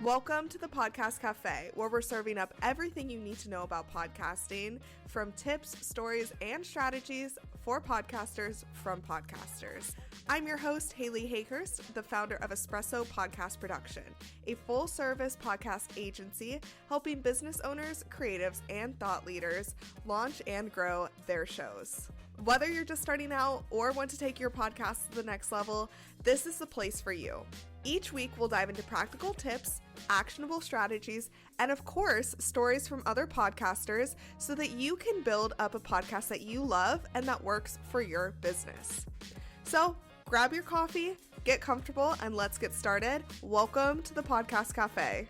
Welcome to the Podcast Cafe, where we're serving up everything you need to know about podcasting, from tips, stories, and strategies for podcasters from podcasters. I'm your host, Haley Hayhurst, the founder of Espresso Podcast Production, a full-service podcast agency helping business owners, creatives, and thought leaders launch and grow their shows. Whether you're just starting out or want to take your podcast to the next level, this is the place for you. Each week, we'll dive into practical tips, actionable strategies, and of course, stories from other podcasters so that you can build up a podcast that you love and that works for your business. So grab your coffee, get comfortable, and let's get started. Welcome to the Podcast Cafe.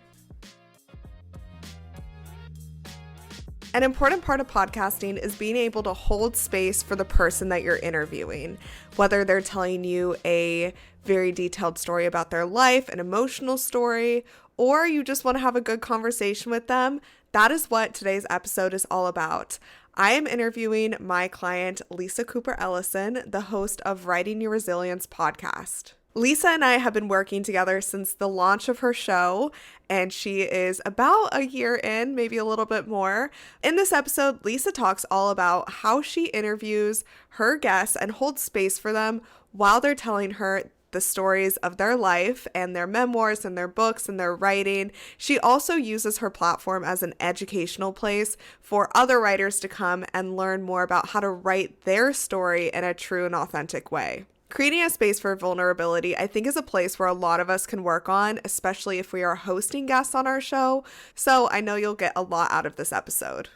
An important part of podcasting is being able to hold space for the person that you're interviewing, whether they're telling you a very detailed story about their life, an emotional story, or you just want to have a good conversation with them. That is what today's episode is all about. I am interviewing my client, Lisa Cooper Ellison, the host of Writing Your Resilience podcast. Lisa and I have been working together since the launch of her show, and she is about a year in, maybe a little bit more. In this episode, Lisa talks all about how she interviews her guests and holds space for them while they're telling her the stories of their life and their memoirs and their books and their writing. She also uses her platform as an educational place for other writers to come and learn more about how to write their story in a true and authentic way. Creating a space for vulnerability, I think, is a place where a lot of us can work on, especially if we are hosting guests on our show. So I know you'll get a lot out of this episode.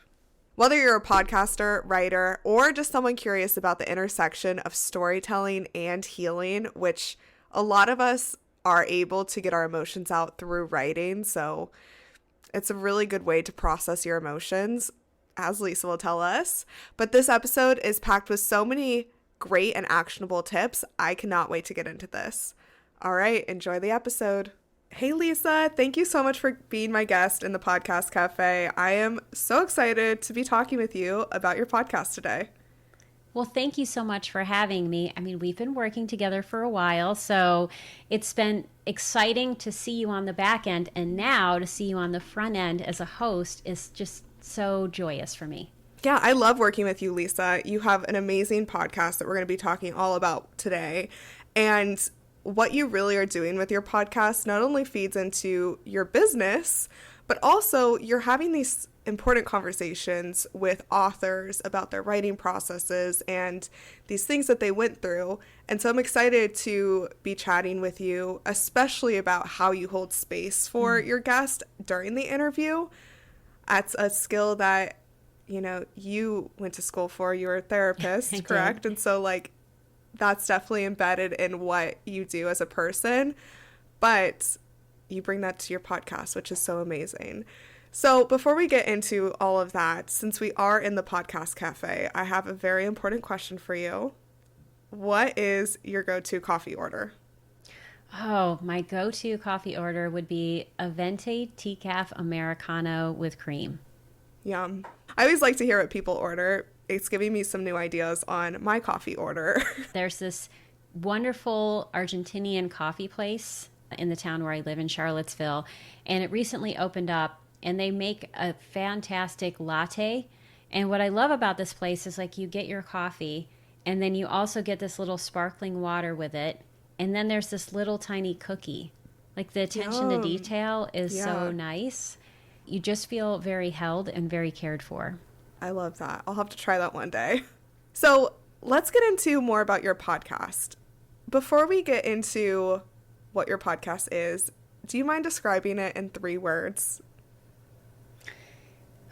Whether you're a podcaster, writer, or just someone curious about the intersection of storytelling and healing, which a lot of us are able to get our emotions out through writing. So it's a really good way to process your emotions, as Lisa will tell us. But this episode is packed with so many great and actionable tips. I cannot wait to get into this. All right, enjoy the episode. Hey Lisa, thank you so much for being my guest in the Podcast Cafe. I am so excited to be talking with you about your podcast today. Well, thank you so much for having me. I mean, we've been working together for a while, so it's been exciting to see you on the back end, and now to see you on the front end as a host is just so joyous for me. Yeah, I love working with you, Lisa. You have an amazing podcast that we're going to be talking all about today. And what you really are doing with your podcast not only feeds into your business, but also you're having these important conversations with authors about their writing processes and these things that they went through. And so I'm excited to be chatting with you, especially about how you hold space for your guest during the interview. That's a skill that you went to school for. You were a therapist, correct? And so that's definitely embedded in what you do as a person, but you bring that to your podcast, which is so amazing. So before we get into all of that, since we are in the Podcast Cafe, I have a very important question for you. What is your go-to coffee order? Oh, my go-to coffee order would be a venti decaf Americano with cream. Yum. I always like to hear what people order. It's giving me some new ideas on my coffee order. There's this wonderful Argentinian coffee place in the town where I live in Charlottesville, and it recently opened up, and they make a fantastic latte. And what I love about this place is you get your coffee, and then you also get this little sparkling water with it, and then there's this little tiny cookie. The attention to detail is so nice. You just feel very held and very cared for. I love that. I'll have to try that one day. So let's get into more about your podcast. Before we get into what your podcast is, do you mind describing it in 3 words?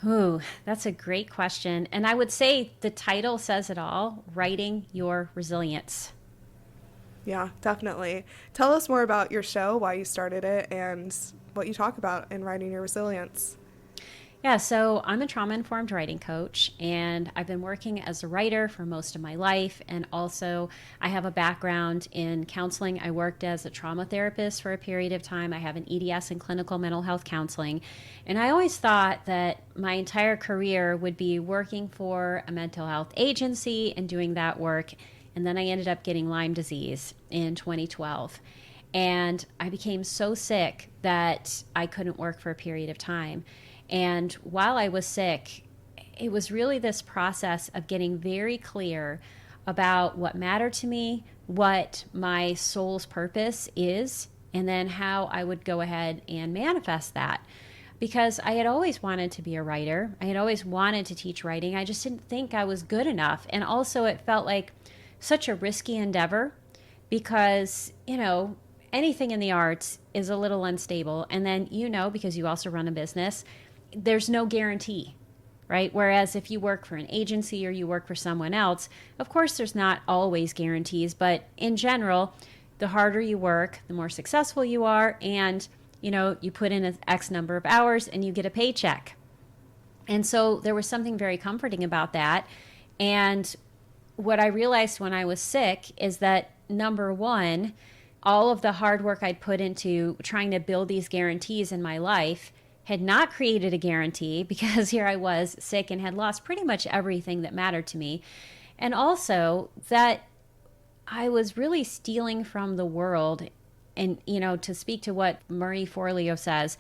Ooh, that's a great question. And I would say the title says it all, Writing Your Resilience. Yeah, definitely. Tell us more about your show, why you started it, and what you talk about in Writing Your Resilience. Yeah, so I'm a trauma-informed writing coach, and I've been working as a writer for most of my life, and also I have a background in counseling. I worked as a trauma therapist for a period of time. I have an EDS in clinical mental health counseling, and I always thought that my entire career would be working for a mental health agency and doing that work, and then I ended up getting Lyme disease in 2012. And I became so sick that I couldn't work for a period of time. And while I was sick, it was really this process of getting very clear about what mattered to me, what my soul's purpose is, and then how I would go ahead and manifest that. Because I had always wanted to be a writer. I had always wanted to teach writing. I just didn't think I was good enough. And also, it felt like such a risky endeavor because, anything in the arts is a little unstable. And then, because you also run a business, there's no guarantee, right? Whereas if you work for an agency or you work for someone else, of course, there's not always guarantees. But in general, the harder you work, the more successful you are. And you put in an X number of hours and you get a paycheck. And so there was something very comforting about that. And what I realized when I was sick is that, number one, all of the hard work I'd put into trying to build these guarantees in my life had not created a guarantee because here I was sick and had lost pretty much everything that mattered to me. And also that I was really stealing from the world. And, to speak to what Marie Forleo says,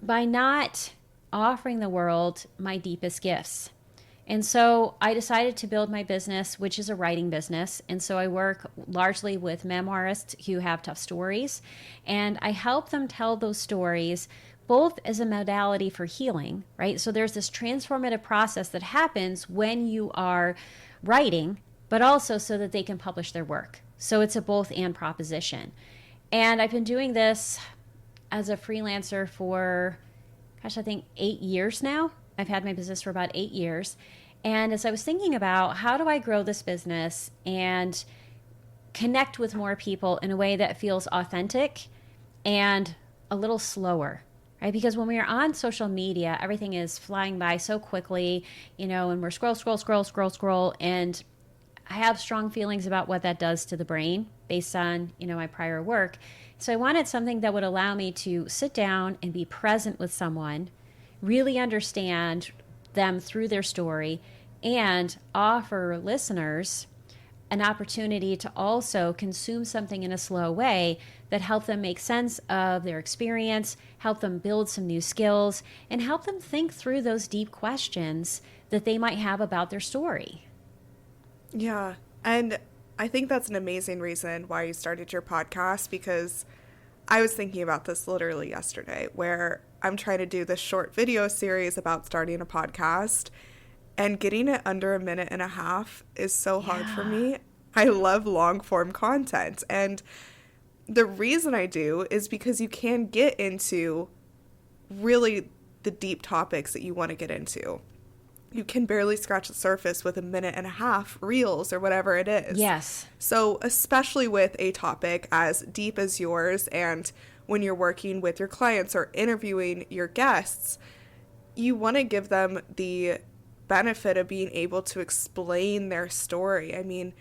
by not offering the world my deepest gifts. And so I decided to build my business, which is a writing business. And so I work largely with memoirists who have tough stories. And I help them tell those stories both as a modality for healing, right? So there's this transformative process that happens when you are writing, but also so that they can publish their work. So it's a both and proposition. And I've been doing this as a freelancer for, I think 8 years now. I've had my business for about 8 years. And as I was thinking about how do I grow this business and connect with more people in a way that feels authentic and a little slower, right? Because when we are on social media, everything is flying by so quickly, and we're scroll. And I have strong feelings about what that does to the brain based on, my prior work. So I wanted something that would allow me to sit down and be present with someone, really understand them through their story, and offer listeners an opportunity to also consume something in a slow way that help them make sense of their experience, help them build some new skills, and help them think through those deep questions that they might have about their story. Yeah. And I think that's an amazing reason why you started your podcast, because I was thinking about this literally yesterday, where I'm trying to do this short video series about starting a podcast, and getting it under a minute and a half is so hard for me. I love long form content. And the reason I do is because you can get into really the deep topics that you want to get into. You can barely scratch the surface with a minute and a half reels or whatever it is. Yes. So especially with a topic as deep as yours, and when you're working with your clients or interviewing your guests, you want to give them the benefit of being able to explain their story. I mean,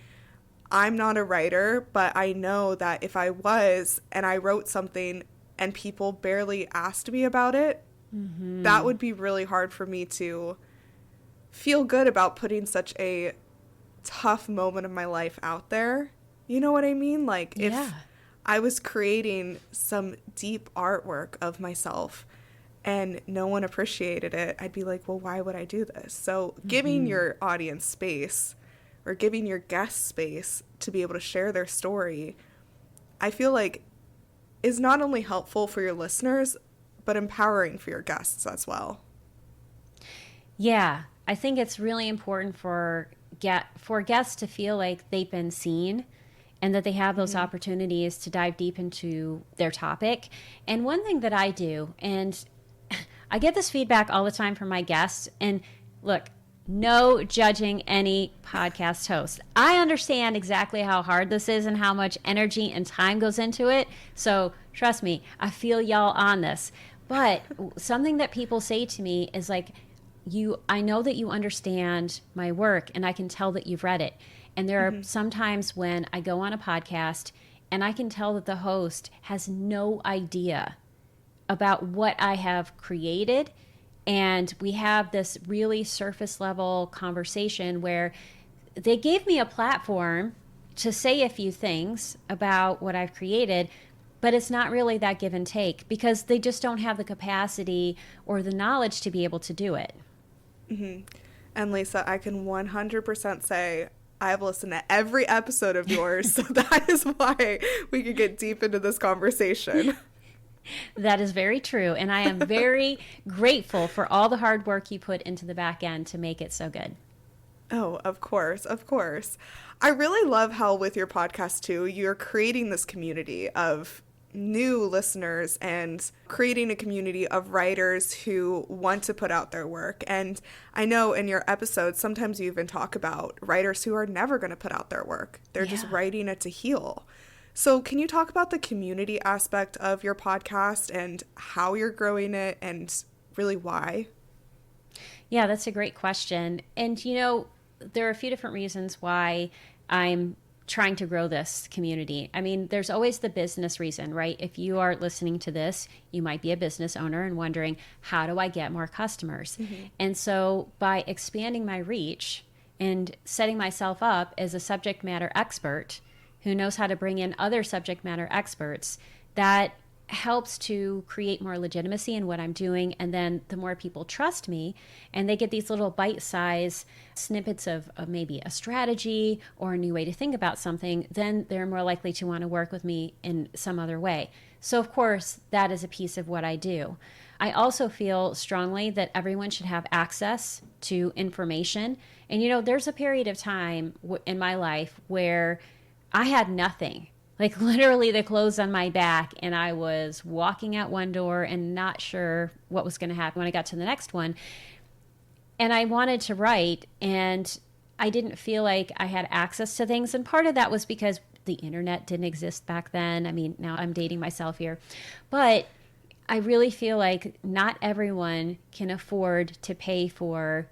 I'm not a writer, but I know that if I was and I wrote something and people barely asked me about it, that would be really hard for me to feel good about putting such a tough moment of my life out there. You know what I mean? Like, if I was creating some deep artwork of myself and no one appreciated it, I'd be like, well, why would I do this? So giving your audience space, or giving your guests space to be able to share their story, I feel like is not only helpful for your listeners, but empowering for your guests as well. Yeah, I think it's really important for guests to feel like they've been seen and that they have those opportunities to dive deep into their topic. And one thing that I do, and I get this feedback all the time from my guests, and look, no judging any podcast host. I understand exactly how hard this is and how much energy and time goes into it. So trust me, I feel y'all on this. But something that people say to me is like, I know that you understand my work and I can tell that you've read it. And there are some times when I go on a podcast and I can tell that the host has no idea about what I have created. And we have this really surface level conversation where they gave me a platform to say a few things about what I've created, but it's not really that give and take because they just don't have the capacity or the knowledge to be able to do it. And Lisa, I can 100% say I've listened to every episode of yours, so that is why we could get deep into this conversation. That is very true. And I am very grateful for all the hard work you put into the back end to make it so good. Oh, of course, of course. I really love how with your podcast too, you're creating this community of new listeners and creating a community of writers who want to put out their work. And I know in your episodes, sometimes you even talk about writers who are never going to put out their work. They're just writing it to heal. So can you talk about the community aspect of your podcast and how you're growing it and really why? Yeah, that's a great question. And, you know, there are a few different reasons why I'm trying to grow this community. I mean, there's always the business reason, right? If you are listening to this, you might be a business owner and wondering, how do I get more customers? And so by expanding my reach and setting myself up as a subject matter expert who knows how to bring in other subject matter experts, that helps to create more legitimacy in what I'm doing. And then the more people trust me and they get these little bite-sized snippets of maybe a strategy or a new way to think about something, then they're more likely to want to work with me in some other way. So of course, that is a piece of what I do. I also feel strongly that everyone should have access to information. And you know, there's a period of time in my life where I had nothing. Like literally the clothes on my back, and I was walking out one door and not sure what was going to happen when I got to the next one. And I wanted to write, and I didn't feel like I had access to things. And part of that was because the internet didn't exist back then. I mean, now I'm dating myself here. But I really feel like not everyone can afford to pay for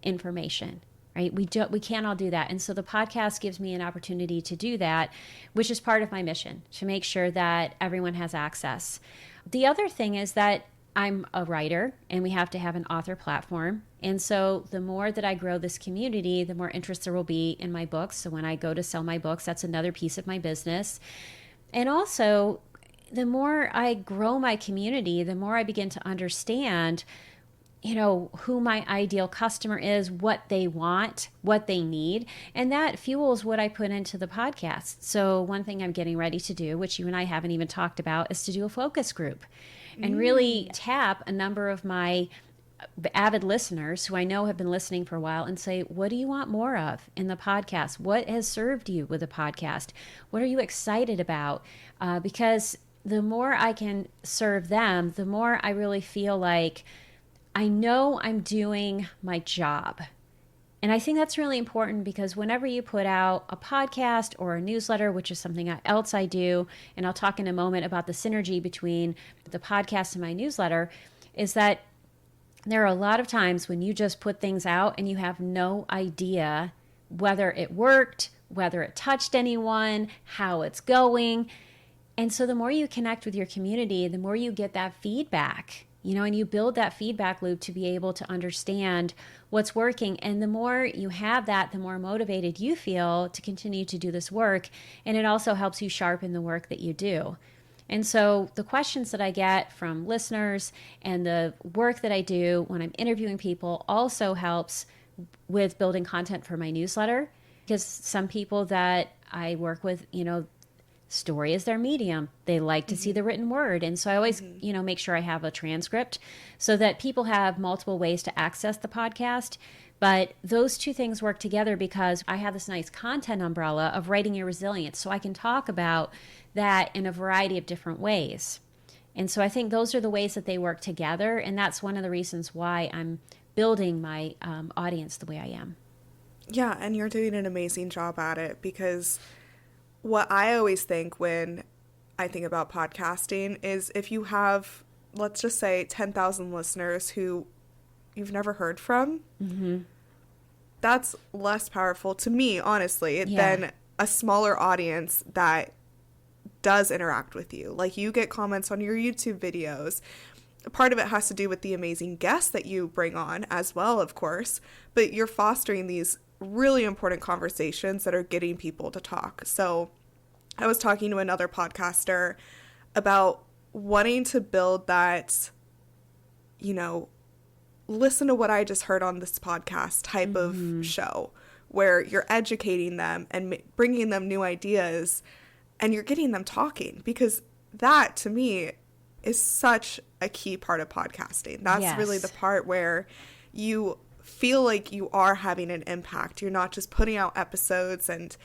information. Right? We can't all do that. And so the podcast gives me an opportunity to do that, which is part of my mission, to make sure that everyone has access. The other thing is that I'm a writer and we have to have an author platform. And so the more that I grow this community, the more interest there will be in my books. So when I go to sell my books, that's another piece of my business. And also, the more I grow my community, the more I begin to understand who my ideal customer is, what they want, what they need. And that fuels what I put into the podcast. So one thing I'm getting ready to do, which you and I haven't even talked about, is to do a focus group and really tap a number of my avid listeners who I know have been listening for a while and say, what do you want more of in the podcast? What has served you with the podcast? What are you excited about? Because the more I can serve them, the more I really feel like I know I'm doing my job. And I think that's really important because whenever you put out a podcast or a newsletter, which is something else I do, and I'll talk in a moment about the synergy between the podcast and my newsletter, is that there are a lot of times when you just put things out and you have no idea whether it worked, whether it touched anyone, how it's going. And so the more you connect with your community, the more you get that feedback. And you build that feedback loop to be able to understand what's working. And the more you have that, the more motivated you feel to continue to do this work. And it also helps you sharpen the work that you do. And so the questions that I get from listeners and the work that I do when I'm interviewing people also helps with building content for my newsletter. Because some people that I work with, story is their medium. They like to see the written word. And so I always, make sure I have a transcript so that people have multiple ways to access the podcast. But those two things work together because I have this nice content umbrella of writing your resilience. So I can talk about that in a variety of different ways. And so I think those are the ways that they work together. And that's one of the reasons why I'm building my audience the way I am. Yeah, and you're doing an amazing job at it because what I always think when I think about podcasting is if you have, let's just say, 10,000 listeners who you've never heard from, that's less powerful to me, honestly, than a smaller audience that does interact with you. Like you get comments on your YouTube videos. Part of it has to do with the amazing guests that you bring on as well, of course, but you're fostering these really important conversations that are getting people to talk. So I was talking to another podcaster about wanting to build that, you know, listen to what I just heard on this podcast type of show, where you're educating them and bringing them new ideas, and you're getting them talking, because that to me is such a key part of podcasting. That's really the part where you feel like you are having an impact. You're not just putting out episodes and,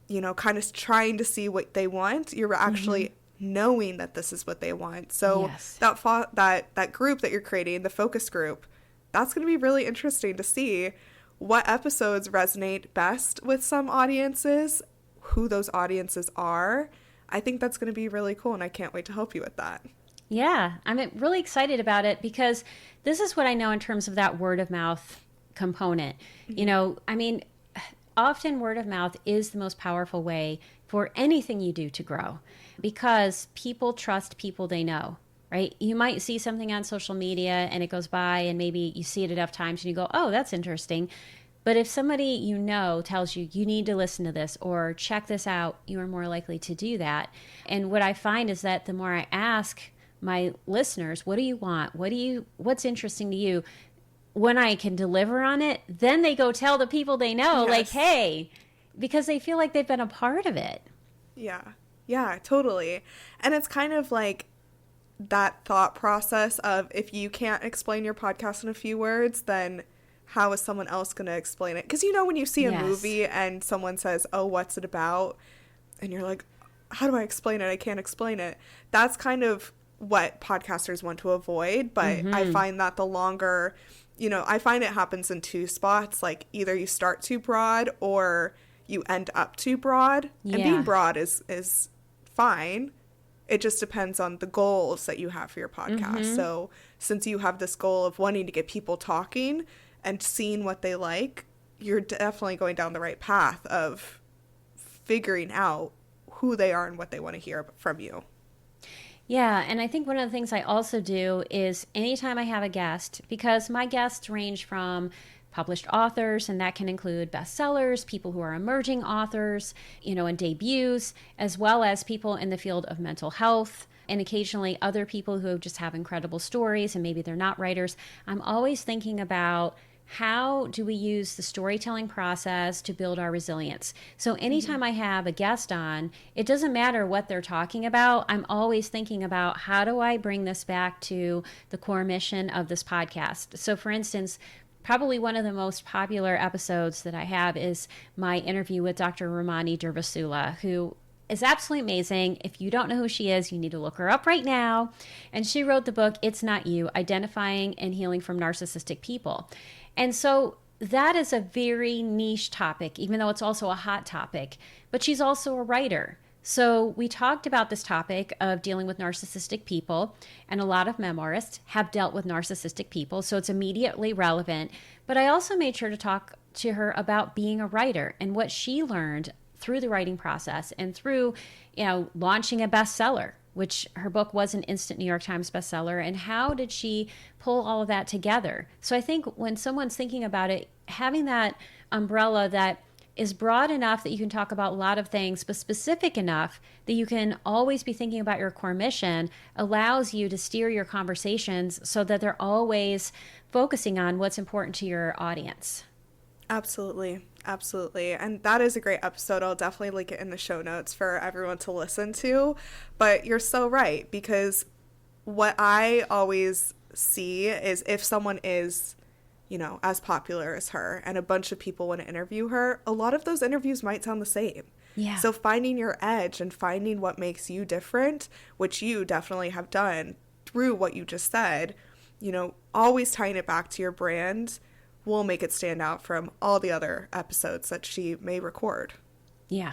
you know, kind of trying to see what they want. You're actually knowing that this is what they want. So that group that you're creating, the focus group, that's going to be really interesting to see what episodes resonate best with some audiences, who those audiences are. I think that's going to be really cool, and I can't wait to help you with that. Yeah, I'm really excited about it, because this is what I know in terms of that word of mouth component. You know, I mean, often word of mouth is the most powerful way for anything you do to grow, because people trust people they know, right? You might see something on social media and it goes by, and maybe you see it enough times and you go, oh, that's interesting. But if somebody you know tells you, you need to listen to this or check this out, you are more likely to do that. And what I find is that the more I ask my listeners, what do you want? What's interesting to you? When I can deliver on it, then they go tell the people they know, like, hey, because they feel like they've been a part of it. Yeah, totally. And it's kind of like that thought process of, if you can't explain your podcast in a few words, then how is someone else going to explain it? Because, you know, when you see a movie and someone says, oh, what's it about? And you're like, how do I explain it? I can't explain it. That's kind of what podcasters want to avoid. But I find that the longer, you know, I find it happens in two spots. Like, either you start too broad or you end up too broad. And being broad is fine. It just depends on the goals that you have for your podcast. So since you have this goal of wanting to get people talking and seeing what they like, you're definitely going down the right path of figuring out who they are and what they want to hear from you. Yeah, and I think one of the things I also do is anytime I have a guest, because my guests range from published authors, and that can include bestsellers, people who are emerging authors, you know, and debuts, as well as people in the field of mental health, and occasionally other people who just have incredible stories and maybe they're not writers. I'm always thinking about, how do we use the storytelling process to build our resilience? So anytime I have a guest on, it doesn't matter what they're talking about. I'm always thinking about, how do I bring this back to the core mission of this podcast? So for instance, probably one of the most popular episodes that I have is my interview with Dr. Ramani Durvasula, who is absolutely amazing. If you don't know who she is, you need to look her up right now. And she wrote the book, It's Not You, Identifying and Healing from Narcissistic People. And so that is a very niche topic, even though it's also a hot topic. But she's also a writer. So we talked about this topic of dealing with narcissistic people, and a lot of memoirists have dealt with narcissistic people, so it's immediately relevant. But I also made sure to talk to her about being a writer and what she learned through the writing process and through, you know, launching a bestseller, which her book was an instant New York Times bestseller, and how did she pull all of that together? So I think when someone's thinking about it, having that umbrella that is broad enough that you can talk about a lot of things, but specific enough that you can always be thinking about your core mission, allows you to steer your conversations so that they're always focusing on what's important to your audience. Absolutely. Absolutely. And that is a great episode. I'll definitely link it in the show notes for everyone to listen to. But you're so right, because what I always see is, if someone is, you know, as popular as her and a bunch of people want to interview her, a lot of those interviews might sound the same. Yeah. So finding your edge and finding what makes you different, which you definitely have done through what you just said, you know, always tying it back to your brand will make it stand out from all the other episodes that she may record. Yeah.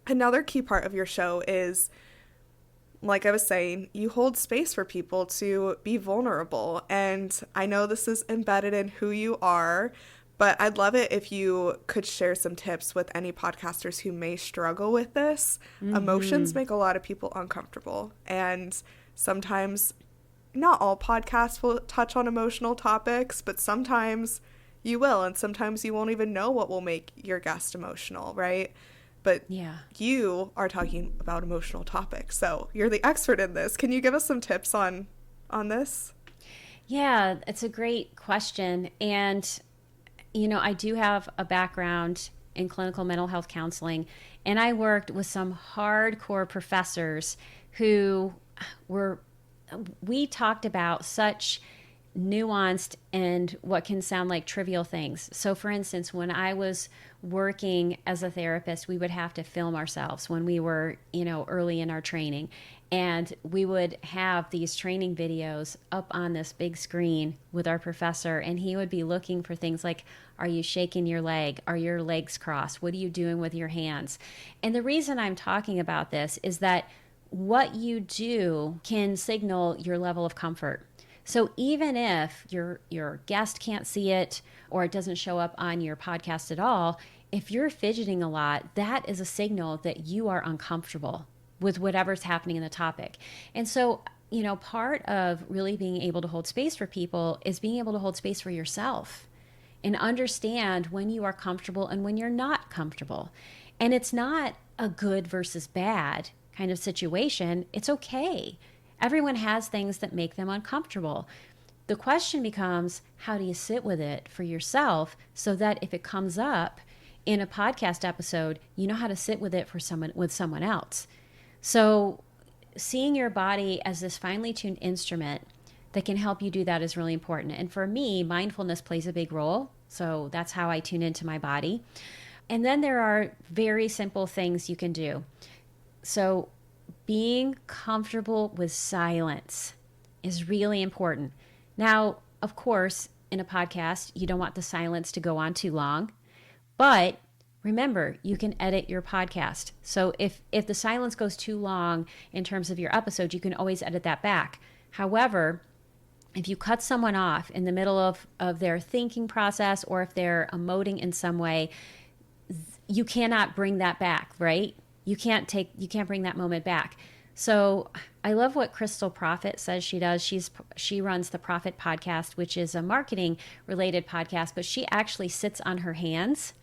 Another key part of your show is, like I was saying, you hold space for people to be vulnerable. And I know this is embedded in who you are, but I'd love it if you could share some tips with any podcasters who may struggle with this. Emotions make a lot of people uncomfortable. And sometimes, not all podcasts will touch on emotional topics, but sometimes you will, and sometimes you won't even know what will make your guest emotional, right? but Yeah. you are talking about emotional topics. So you're the expert in this. Can you give us some tips on this? Yeah, it's a great question. And, I do have a background in clinical mental health counseling, and I worked with some hardcore professors who we talked about such nuanced and what can sound like trivial things. So, for instance, when I was working as a therapist, we would have to film ourselves when we were, early in our training. And we would have these training videos up on this big screen with our professor, and he would be looking for things like, are you shaking your leg? Are your legs crossed? What are you doing with your hands? And the reason I'm talking about this is that what you do can signal your level of comfort. So even if your guest can't see it or it doesn't show up on your podcast at all, if you're fidgeting a lot, that is a signal that you are uncomfortable with whatever's happening in the topic. And so, part of really being able to hold space for people is being able to hold space for yourself and understand when you are comfortable and when you're not comfortable. And it's not a good versus bad kind of situation. It's okay. Everyone has things that make them uncomfortable. The question becomes, how do you sit with it for yourself so that if it comes up in a podcast episode, you know how to sit with it with someone else. So seeing your body as this finely tuned instrument that can help you do that is really important. And for me, mindfulness plays a big role. So that's how I tune into my body. And then there are very simple things you can do. So being comfortable with silence is really important. Now, of course, in a podcast, you don't want the silence to go on too long, but remember, you can edit your podcast. So if the silence goes too long in terms of your episode, you can always edit that back. However, if you cut someone off in the middle of their thinking process, or if they're emoting in some way, you cannot bring that back, right? You can't bring that moment back. So I love what Crystal Profit says she does. She runs the Profit Podcast, which is a marketing related podcast, but she actually sits on her hands.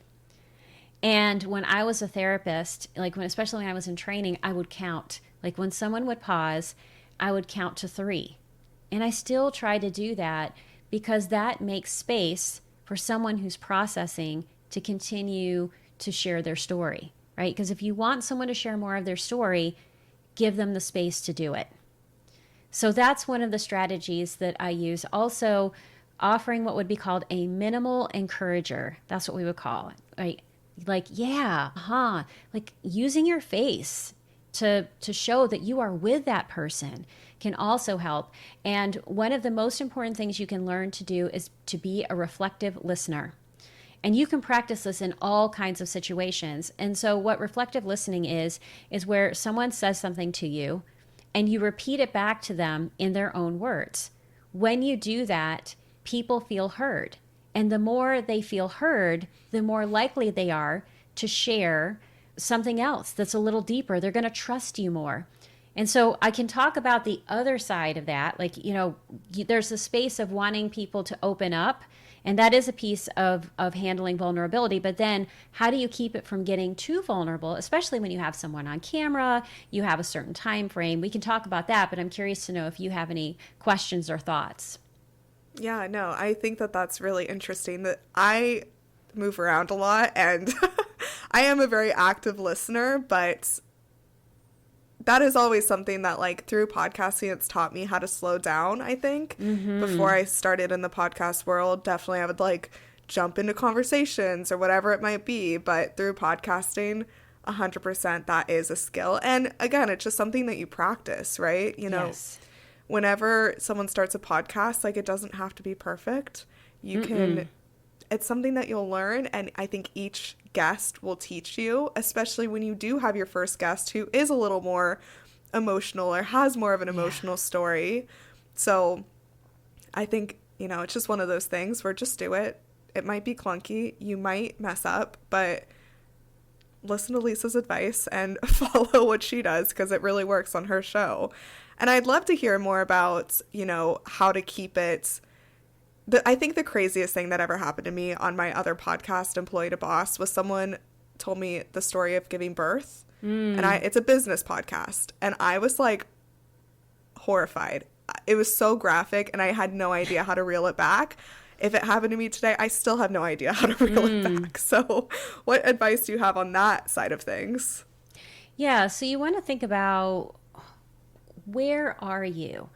And when I was a therapist, especially when I was in training, I would count. Like when someone would pause, I would count to 3. And I still try to do that because that makes space for someone who's processing to continue to share their story, right? Because if you want someone to share more of their story, give them the space to do it. So that's one of the strategies that I use. Also, offering what would be called a minimal encourager. That's what we would call it, right? Like, yeah, like using your face to show that you are with that person can also help. And one of the most important things you can learn to do is to be a reflective listener. And you can practice this in all kinds of situations. And so what reflective listening is where someone says something to you and you repeat it back to them in their own words. When you do that, people feel heard. And the more they feel heard, the more likely they are to share something else that's a little deeper. They're going to trust you more. And so I can talk about the other side of that. Like, there's a space of wanting people to open up. And that is a piece of handling vulnerability. But then how do you keep it from getting too vulnerable, especially when you have someone on camera, you have a certain time frame? We can talk about that, but I'm curious to know if you have any questions or thoughts. Yeah, no, I think that that's really interesting that I move around a lot and I am a very active listener, but that is always something that through podcasting, it's taught me how to slow down, I think. Mm-hmm. Before I started in the podcast world, definitely I would jump into conversations or whatever it might be. But through podcasting, 100% that is a skill. And again, it's just something that you practice, right? Yes. Whenever someone starts a podcast, it doesn't have to be perfect. You can, it's something that you'll learn. And I think each guest will teach you, especially when you do have your first guest who is a little more emotional or has more of an emotional story. So I think, it's just one of those things where just do it. It might be clunky. You might mess up, but listen to Lisa's advice and follow what she does because it really works on her show. And I'd love to hear more about, how to keep it. I think the craziest thing that ever happened to me on my other podcast, Employee to Boss, was someone told me the story of giving birth. And it's a business podcast. And I was like horrified. It was so graphic and I had no idea how to reel it back. If it happened to me today, I still have no idea how to reel it back. So what advice do you have on that side of things? Yeah, so you want to think about, where are you?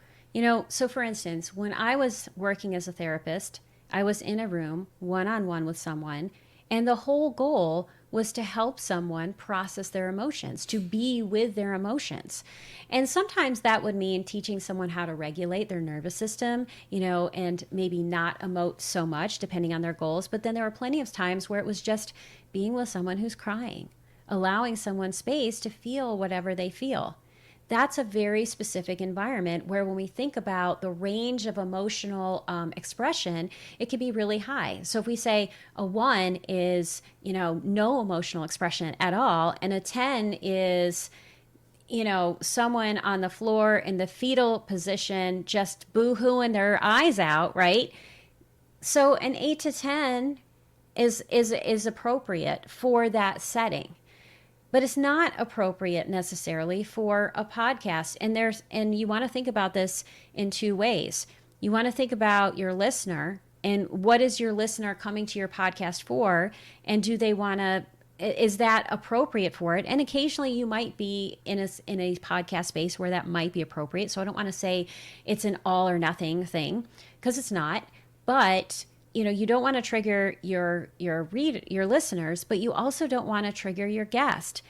So for instance, when I was working as a therapist, I was in a room one-on-one with someone, and the whole goal was to help someone process their emotions, to be with their emotions. And sometimes that would mean teaching someone how to regulate their nervous system, and maybe not emote so much depending on their goals. But then there were plenty of times where it was just being with someone who's crying, allowing someone space to feel whatever they feel. That's a very specific environment where when we think about the range of emotional expression, it can be really high. So if we say a 1 is, no emotional expression at all, and a 10 is, someone on the floor in the fetal position just boo-hooing their eyes out, right? So an 8 to 10 is appropriate for that setting. But it's not appropriate necessarily for a podcast. And you want to think about this in two ways. You want to think about your listener and what is your listener coming to your podcast for? And do they want to, is that appropriate for it? And occasionally you might be in a podcast space where that might be appropriate. So I don't want to say it's an all or nothing thing, because it's not. But you don't want to trigger your listeners, but you also don't want to trigger your guest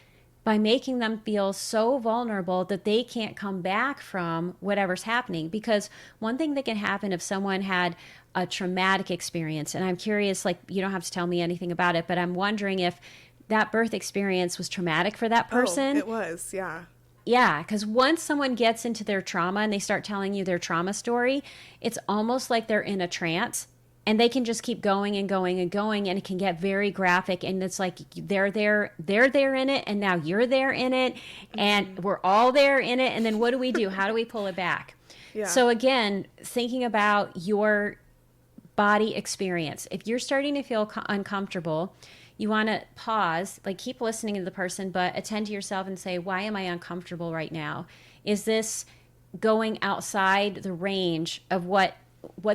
by making them feel so vulnerable that they can't come back from whatever's happening. Because one thing that can happen if someone had a traumatic experience, and I'm curious, like, you don't have to tell me anything about it, but I'm wondering if that birth experience was traumatic for that person. Oh, it was, yeah. Yeah, because once someone gets into their trauma and they start telling you their trauma story, it's almost like they're in a trance. And they can just keep going and going and going, and it can get very graphic. And it's like they're there in it, and now you're there in it, and we're all there in it. And then what do we do? How do we pull it back? Yeah. So again, thinking about your body experience. If you're starting to feel uncomfortable, you want to pause, like keep listening to the person, but attend to yourself and say, why am I uncomfortable right now? Is this going outside the range of what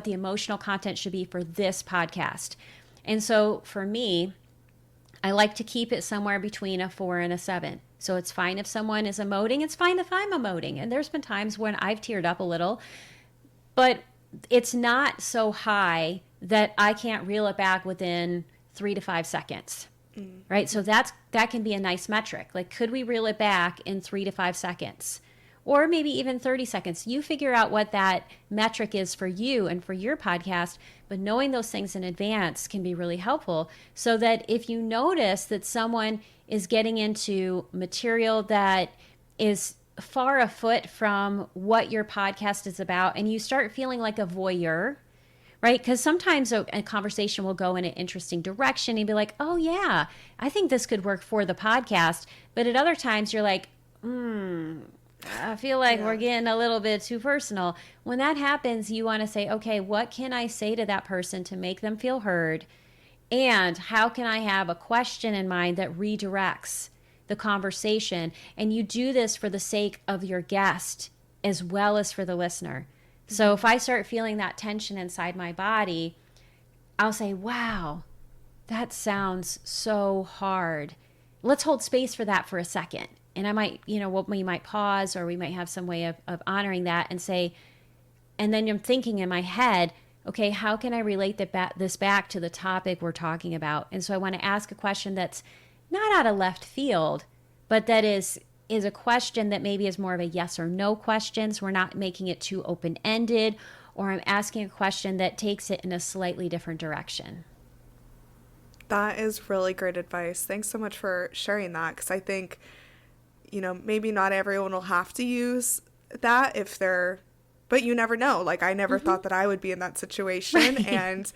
the emotional content should be for this podcast? And so for me, I like to keep it somewhere between a 4 and a 7. So it's fine if someone is emoting. It's fine if I'm emoting. And there's been times when I've teared up a little, but it's not so high that I can't reel it back within 3 to 5 seconds. Right? So that can be a nice metric. Like, could we reel it back in 3 to 5 seconds? Or maybe even 30 seconds. You figure out what that metric is for you and for your podcast, but knowing those things in advance can be really helpful, so that if you notice that someone is getting into material that is far afoot from what your podcast is about, and you start feeling like a voyeur, right? Because sometimes a conversation will go in an interesting direction and be like, oh yeah, I think this could work for the podcast. But at other times you're like, I feel like we're getting a little bit too personal. When that happens, you want to say, okay, what can I say to that person to make them feel heard? And how can I have a question in mind that redirects the conversation? And you do this for the sake of your guest as well as for the listener. So if I start feeling that tension inside my body, I'll say, wow, that sounds so hard. Let's hold space for that for a second. And I might, we might pause, or we might have some way of honoring that and say, and then I'm thinking in my head, okay, how can I relate this back to the topic we're talking about? And so I want to ask a question that's not out of left field, but that is a question that maybe is more of a yes or no question. So we're not making it too open-ended, or I'm asking a question that takes it in a slightly different direction. That is really great advice. Thanks so much for sharing that, because I think, maybe not everyone will have to use that but you never know. Like, I never thought that I would be in that situation. Right. And,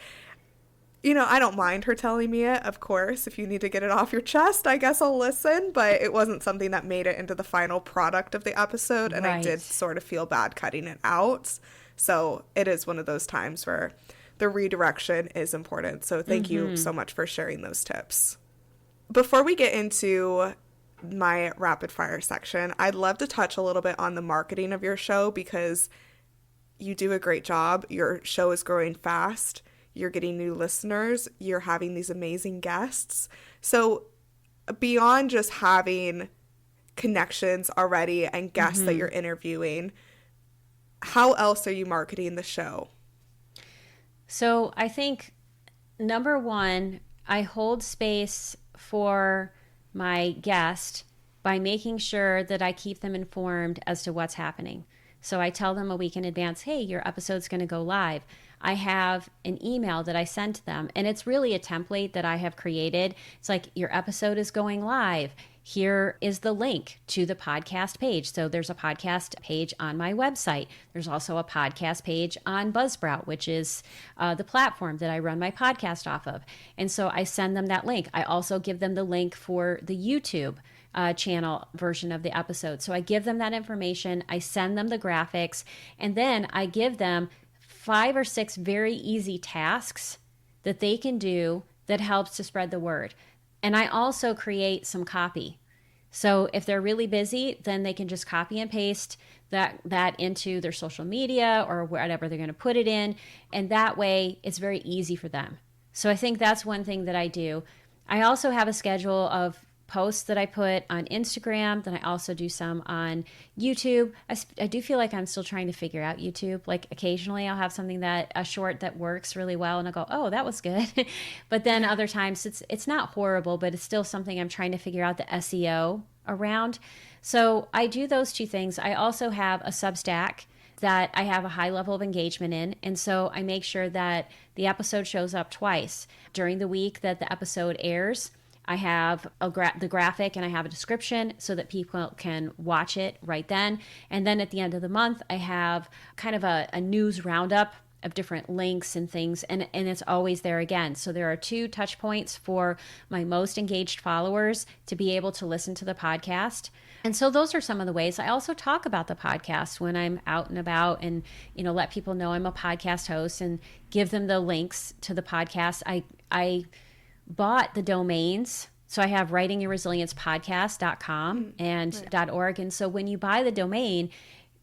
I don't mind her telling me it, of course. If you need to get it off your chest, I guess I'll listen. But it wasn't something that made it into the final product of the episode. And right. I did sort of feel bad cutting it out. So it is one of those times where the redirection is important. So thank you so much for sharing those tips. Before we get into my rapid fire section, I'd love to touch a little bit on the marketing of your show because you do a great job. Your show is growing fast. You're getting new listeners. You're having these amazing guests. So beyond just having connections already and guests that you're interviewing, how else are you marketing the show? So I think number one, I hold space for my guest by making sure that I keep them informed as to what's happening. So I tell them a week in advance, hey, your episode's going to go live. I have an email that I send to them, and it's really a template that I have created. It's like, your episode is going live. Here is the link to the podcast page. So there's a podcast page on my website. There's also a podcast page on Buzzsprout, which is the platform that I run my podcast off of. And so I send them that link. I also give them the link for the YouTube channel version of the episode. So I give them that information. I send them the graphics, and then I give them 5 or 6 very easy tasks that they can do that helps to spread the word. And I also create some copy. So if they're really busy, then they can just copy and paste that into their social media or whatever they're going to put it in. And that way it's very easy for them. So I think that's one thing that I do. I also have a schedule of posts that I put on Instagram. Then I also do some on YouTube. I do feel like I'm still trying to figure out YouTube. Like occasionally I'll have something a short that works really well and I'll go, oh, that was good. But then other times it's not horrible, but it's still something I'm trying to figure out the SEO around. So I do those two things. I also have a Substack that I have a high level of engagement in. And so I make sure that the episode shows up twice. During the week that the episode airs, I have the graphic and I have a description so that people can watch it right then. And then at the end of the month, I have kind of a news roundup of different links and things, and it's always there again. So there are 2 touch points for my most engaged followers to be able to listen to the podcast. And so those are some of the ways. I also talk about the podcast when I'm out and about and, let people know I'm a podcast host and give them the links to the podcast. I bought the domains. So I have writingyourresiliencepodcast.com and .org. And so when you buy the domain,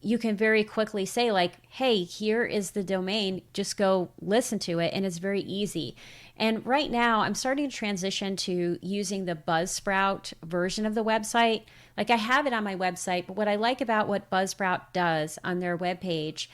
you can very quickly say like, hey, here is the domain, just go listen to it. And it's very easy. And right now I'm starting to transition to using the Buzzsprout version of the website. Like I have it on my website, but what I like about what Buzzsprout does on their webpage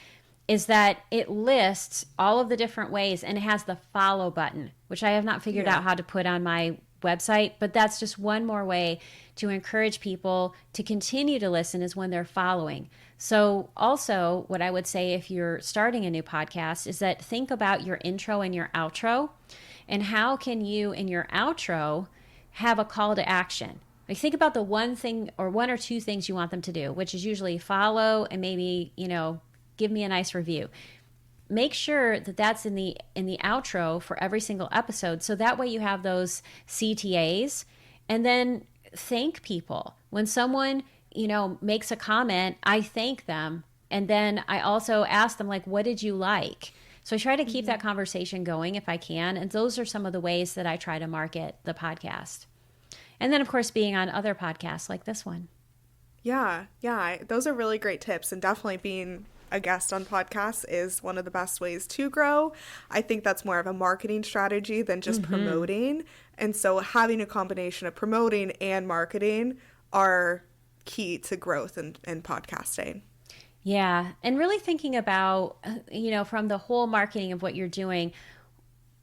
is that it lists all of the different ways and it has the follow button, which I have not figured out how to put on my website, but that's just one more way to encourage people to continue to listen is when they're following. So also what I would say if you're starting a new podcast is that think about your intro and your outro and how can you in your outro have a call to action. Like think about the one thing or 1 or 2 things you want them to do, which is usually follow and maybe, give me a nice review. Make sure that that's in the outro for every single episode. So that way you have those CTAs and then thank people. When someone, makes a comment, I thank them. And then I also ask them like, what did you like? So I try to keep that conversation going if I can. And those are some of the ways that I try to market the podcast. And then of course, being on other podcasts like this one. Yeah. Those are really great tips, and definitely being a guest on podcasts is one of the best ways to grow. I think that's more of a marketing strategy than just promoting. And so having a combination of promoting and marketing are key to growth in podcasting. Yeah. And really thinking about, from the whole marketing of what you're doing,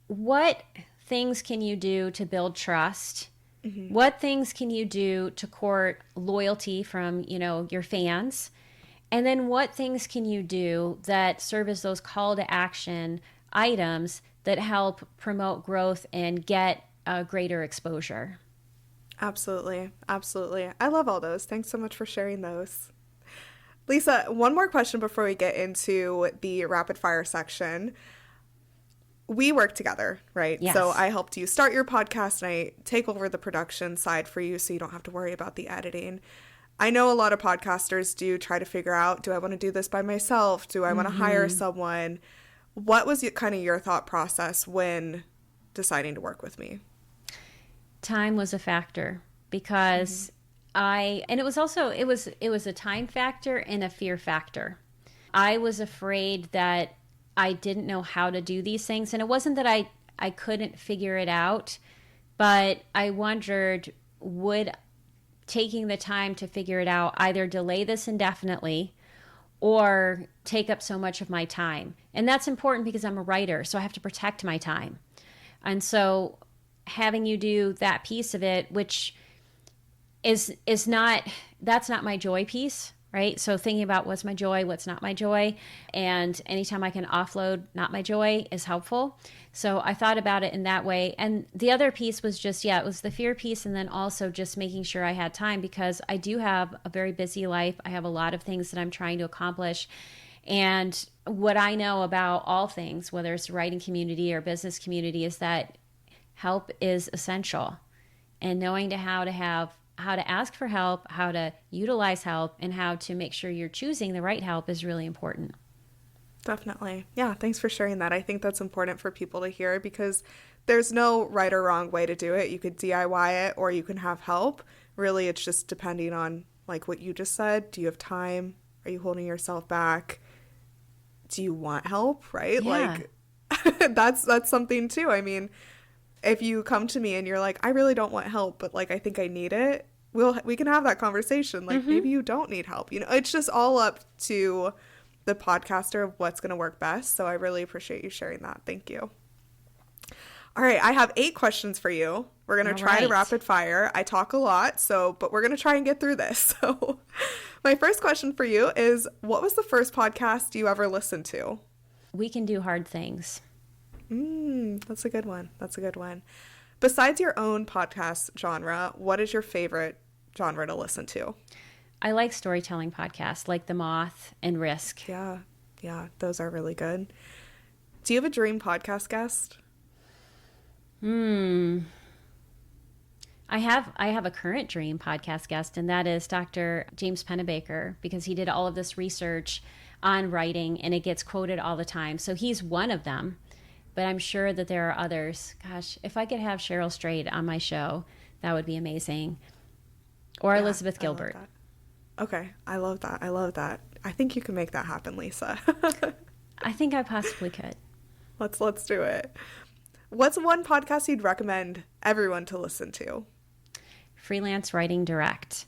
what things can you do to build trust? What things can you do to court loyalty from, your fans? And then what things can you do that serve as those call to action items that help promote growth and get greater exposure? Absolutely. I love all those. Thanks so much for sharing those. Lisa, one more question before we get into the rapid fire section. We work together, right? Yes. So I helped you start your podcast and I take over the production side for you so you don't have to worry about the editing. I know a lot of podcasters do try to figure out, do I want to do this by myself? Do I want to hire someone? What was kind of your thought process when deciding to work with me? Time was a factor because and it was also, it was a time factor and a fear factor. I was afraid that I didn't know how to do these things. And it wasn't that I couldn't figure it out, but I wondered, would taking the time to figure it out either delay this indefinitely or take up so much of my time? And that's important because I'm a writer, so I have to protect my time. And so having you do that piece of it, which is not, that's not my joy piece, right? So thinking about what's my joy, what's not my joy, and anytime I can offload not my joy is helpful. So I thought about it in that way. And the other piece was just, it was the fear piece, and then also just making sure I had time, because I do have a very busy life. I have a lot of things that I'm trying to accomplish. And what I know about all things, whether it's the writing community or business community, is that help is essential. And knowing how to ask for help, how to utilize help, and how to make sure you're choosing the right help is really important. Definitely. Yeah, thanks for sharing that. I think that's important for people to hear, because there's no right or wrong way to do it. You could DIY it or you can have help. Really, it's just depending on, like what you just said. Do you have time? Are you holding yourself back? Do you want help, right? Yeah. Like that's something too. I mean, if you come to me and you're like, I really don't want help, but like I think I need it, we can have that conversation. Like maybe you don't need help. You know, it's just all up to the podcaster of what's going to work best. So I really appreciate you sharing that. Thank you. All right, I have 8 questions for you. We're going to try to rapid fire. I talk a lot, but we're going to try and get through this. So my first question for you is, what was the first podcast you ever listened to? We Can Do Hard Things. That's a good one. Besides your own podcast genre, what is your favorite genre to listen to? I like storytelling podcasts like The Moth and Risk. Yeah, those are really good. Do you have a dream podcast guest? I have a current dream podcast guest, and that is Dr. James Pennebaker, because he did all of this research on writing and it gets quoted all the time. So he's one of them. But I'm sure that there are others. Gosh, if I could have Cheryl Strayed on my show, that would be amazing. Or Elizabeth Gilbert. Okay, I love that. I think you can make that happen, Lisa. I think I possibly could. Let's do it. What's one podcast you'd recommend everyone to listen to? Freelance Writing Direct.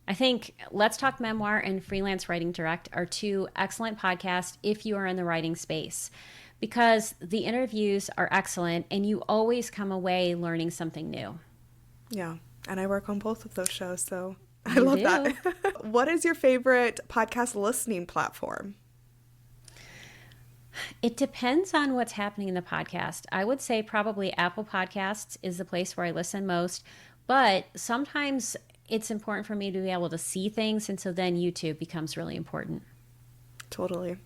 I think Let's Talk Memoir and Freelance Writing Direct are 2 excellent podcasts if you are in the writing space, because the interviews are excellent and you always come away learning something new. Yeah, and I work on both of those shows, so I love that. What is your favorite podcast listening platform? It depends on what's happening in the podcast. I would say probably Apple Podcasts is the place where I listen most, but sometimes it's important for me to be able to see things, and so then YouTube becomes really important. Totally.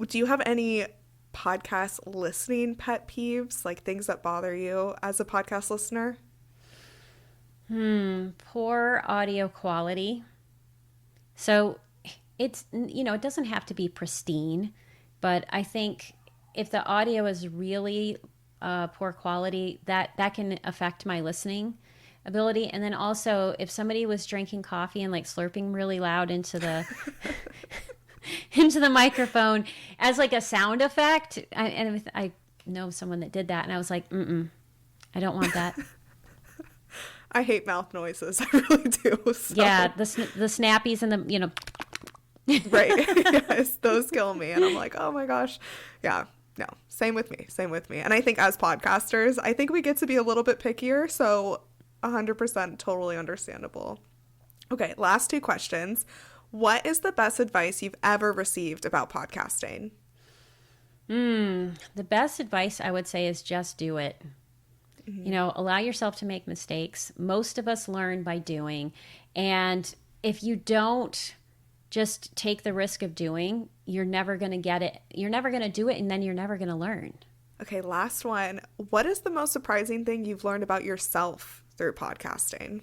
Do you have any podcast listening pet peeves, like things that bother you as a podcast listener? Poor audio quality. So it's, it doesn't have to be pristine, but I think if the audio is really poor quality, that can affect my listening ability. And then also, if somebody was drinking coffee and like slurping really loud into the into the microphone as like a sound effect, I know someone that did that, and I was like, I don't want that. I hate mouth noises. I really do. So. Yeah, the snappies and the Right. Yes, those kill me, and I'm like, oh my gosh. Yeah. No, same with me. And I think as podcasters, I think we get to be a little bit pickier, so 100% totally understandable. Okay, last 2 questions. What is the best advice you've ever received about podcasting? The best advice I would say is just do it. Allow yourself to make mistakes. Most of us learn by doing. And if you don't just take the risk of doing, you're never going to get it. You're never going to do it, and then you're never going to learn. Okay, last one. What is the most surprising thing you've learned about yourself through podcasting?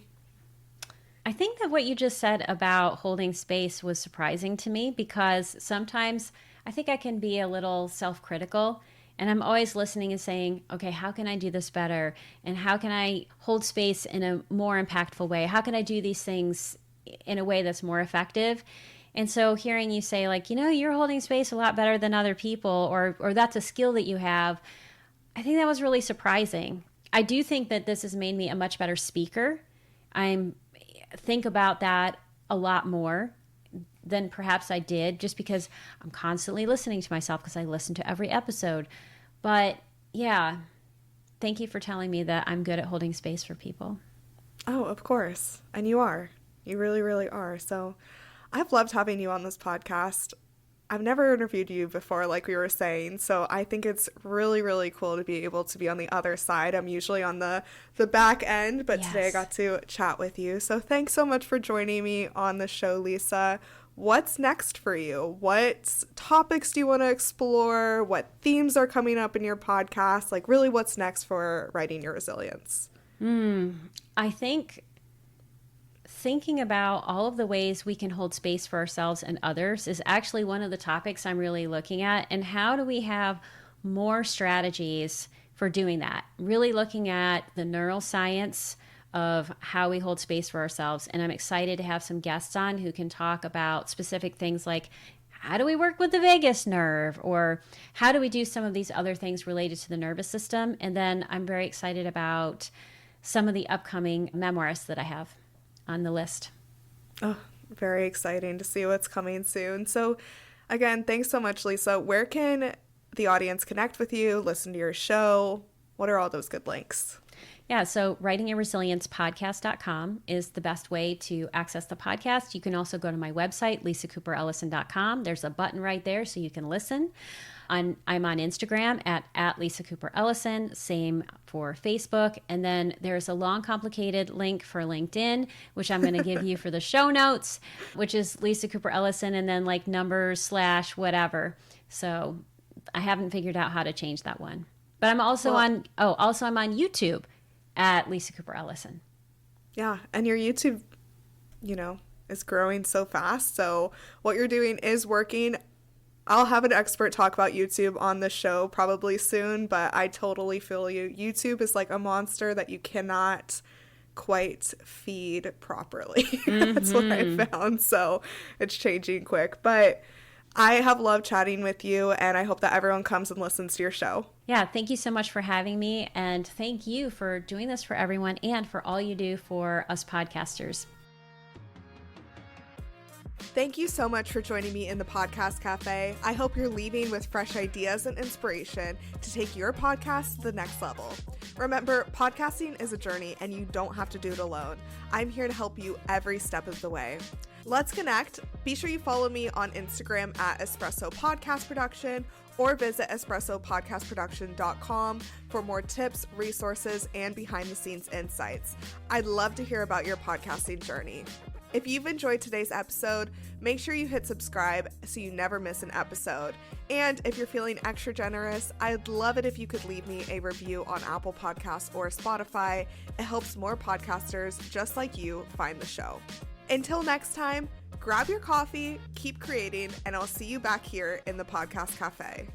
I think that what you just said about holding space was surprising to me, because sometimes I think I can be a little self-critical, And I'm always listening and saying, okay, how can I do this better? And how can I hold space in a more impactful way? How can I do these things in a way that's more effective? And so hearing you say, like, you're holding space a lot better than other people, or that's a skill that you have, I think that was really surprising. I do think that this has made me a much better speaker. I think about that a lot more than perhaps I did, just because I'm constantly listening to myself because I listen to every episode. But yeah, thank you for telling me that I'm good at holding space for people. Oh, of course. And you are. You really, really are. So I've loved having you on this podcast. I've never interviewed you before, like we were saying, so I think it's really, really cool to be able to be on the other side. I'm usually on the back end, but Today I got to chat with you. So thanks so much for joining me on the show, Lisa. What's next for you? What topics do you want to explore? What themes are coming up in your podcast? Like, really, what's next for Writing Your Resilience? I think thinking about all of the ways we can hold space for ourselves and others is actually one of the topics I'm really looking at. And how do we have more strategies for doing that? Really looking at the neuroscience of how we hold space for ourselves. And I'm excited to have some guests on who can talk about specific things like, how do we work with the vagus nerve? Or how do we do some of these other things related to the nervous system? And then I'm very excited about some of the upcoming memoirs that I have on the list. Oh, very exciting to see what's coming soon. So again, thanks so much, Lisa. Where can the audience connect with you, listen to your show? What are all those good links? Yeah, so writingyourresiliencepodcast.com is the best way to access the podcast. You can also go to my website, lisacooperellison.com. There's a button right there so you can listen. I'm on Instagram at Lisa Cooper Ellison, same for Facebook. And then there's a long, complicated link for LinkedIn, which I'm going to give you for the show notes, which is Lisa Cooper Ellison and then like numbers / whatever. So I haven't figured out how to change that one. But I'm also I'm on YouTube at Lisa Cooper Ellison. Yeah, and your YouTube, is growing so fast. So what you're doing is working. I'll have an expert talk about YouTube on the show probably soon, but I totally feel you. YouTube is like a monster that you cannot quite feed properly. That's what I found. So it's changing quick. But I have loved chatting with you, and I hope that everyone comes and listens to your show. Yeah, thank you so much for having me, and thank you for doing this for everyone and for all you do for us podcasters. Thank you so much for joining me in the Podcast Cafe. I hope you're leaving with fresh ideas and inspiration to take your podcast to the next level. Remember, podcasting is a journey and you don't have to do it alone. I'm here to help you every step of the way. Let's connect. Be sure you follow me on Instagram at Espresso Podcast Production or visit espressopodcastproduction.com for more tips, resources, and behind-the-scenes insights. I'd love to hear about your podcasting journey. If you've enjoyed today's episode, make sure you hit subscribe so you never miss an episode. And if you're feeling extra generous, I'd love it if you could leave me a review on Apple Podcasts or Spotify. It helps more podcasters just like you find the show. Until next time, grab your coffee, keep creating, and I'll see you back here in the Podcast Cafe.